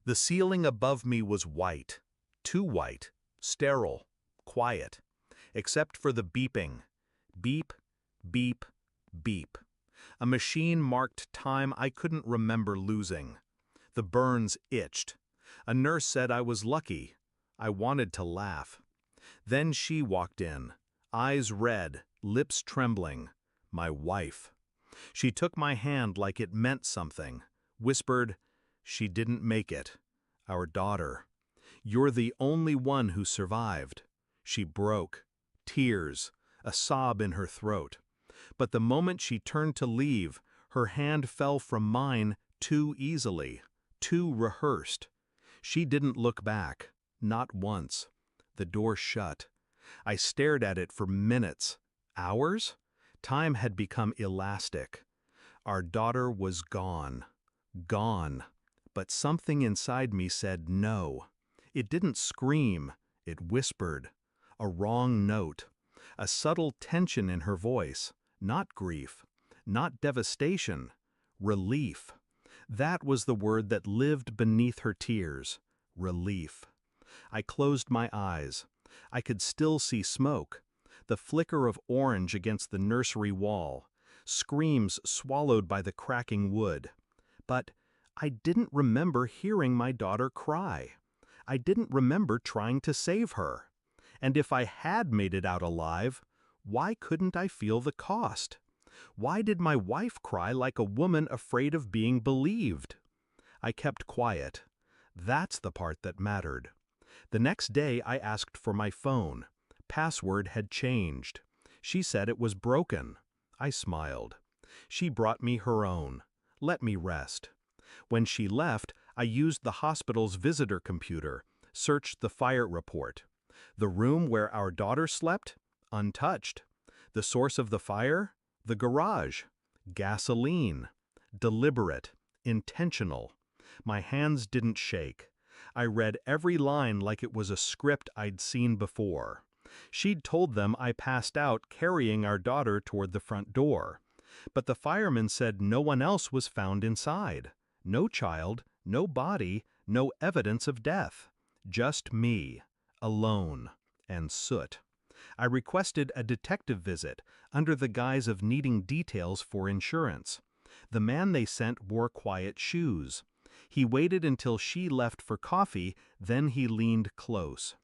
The ceiling above me was white, too white, sterile, quiet, except for the beeping. Beep, beep, beep. A machine marked time I couldn't remember losing. The burns itched. A nurse said I was lucky. I wanted to laugh. Then she walked in, eyes red, lips trembling. My wife. She took my hand like it meant something, whispered, "She didn't make it. Our daughter. You're the only one who survived." She broke. Tears, a sob in her throat. But the moment she turned to leave, her hand fell from mine too easily, too rehearsed. She didn't look back, not once. The door shut. I stared at it for minutes, hours. Time had become elastic. Our daughter was gone. Gone. But something inside me said no. It didn't scream, it whispered. A wrong note. A subtle tension in her voice. Not grief. Not devastation. Relief. That was the word that lived beneath her tears. Relief. I closed my eyes. I could still see smoke. The flicker of orange against the nursery wall. Screams swallowed by the cracking wood. But I didn't remember hearing my daughter cry. I didn't remember trying to save her. And if I had made it out alive, why couldn't I feel the cost? Why did my wife cry like a woman afraid of being believed? I kept quiet. That's the part that mattered. The next day I asked for my phone. Password had changed. She said it was broken. I smiled. She brought me her own. Let me rest. When she left, I used the hospital's visitor computer, searched the fire report. The room where our daughter slept? Untouched. The source of the fire? The garage. Gasoline. Deliberate. Intentional. My hands didn't shake. I read every line like it was a script I'd seen before. She'd told them I passed out carrying our daughter toward the front door. But the fireman said no one else was found inside. No child, no body, no evidence of death. Just me, alone, and soot. I requested a detective visit under the guise of needing details for insurance. The man they sent wore quiet shoes. He waited until she left for coffee, then he leaned close.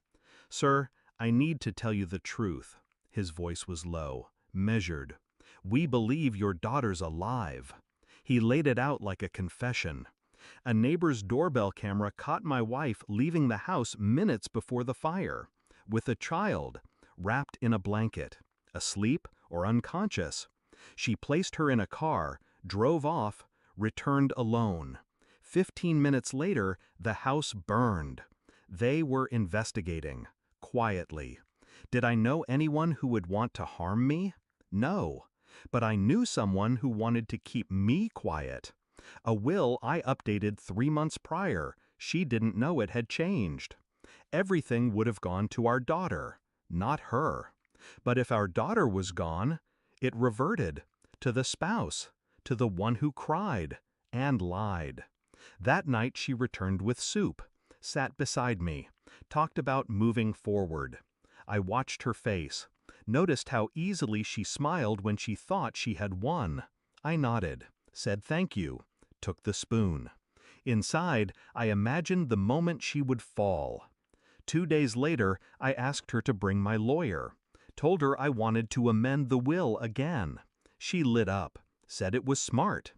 "Sir, I need to tell you the truth." His voice was low, measured. "We believe your daughter's alive." He laid it out like a confession. A neighbor's doorbell camera caught my wife leaving the house minutes before the fire, with a child, wrapped in a blanket, asleep or unconscious. She placed her in a car, drove off, returned alone. 15 minutes later, the house burned. They were investigating, quietly. Did I know anyone who would want to harm me? No. But I knew someone who wanted to keep me quiet. A will I updated 3 months prior. She didn't know it had changed. Everything would have gone to our daughter, not her. But if our daughter was gone, it reverted to the spouse, to the one who cried and lied. That night she returned with soup, sat beside me, talked about moving forward. I watched her face, noticed how easily she smiled when she thought she had won. I nodded, said thank you, took the spoon. Inside, I imagined the moment she would fall. 2 days later, I asked her to bring my lawyer, told her I wanted to amend the will again. She lit up, said it was smart.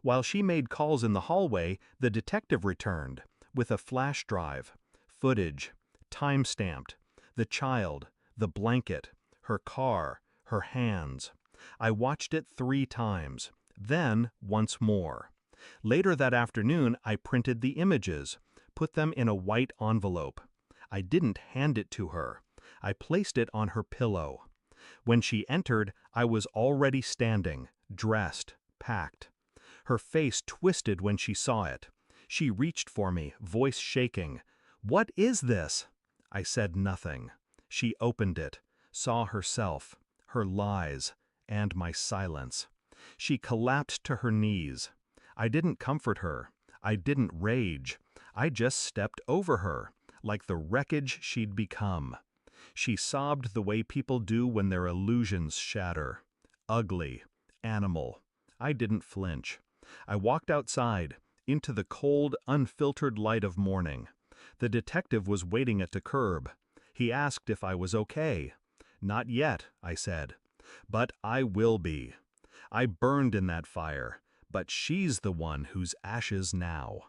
While she made calls in the hallway, the detective returned, with a flash drive, footage, time-stamped, the child, the blanket, her car, her hands. I watched it 3 times, then once more. Later that afternoon, I printed the images, put them in a white envelope. I didn't hand it to her. I placed it on her pillow. When she entered, I was already standing, dressed, packed. Her face twisted when she saw it. She reached for me, voice shaking. "What is this?" I said nothing. She opened it, saw herself, her lies, and my silence. She collapsed to her knees. I didn't comfort her. I didn't rage. I just stepped over her, like the wreckage she'd become. She sobbed the way people do when their illusions shatter. Ugly. Animal. I didn't flinch. I walked outside, into the cold, unfiltered light of morning. The detective was waiting at the curb. He asked if I was okay. Not yet, I said. But I will be. I burned in that fire, but she's the one who's ashes now.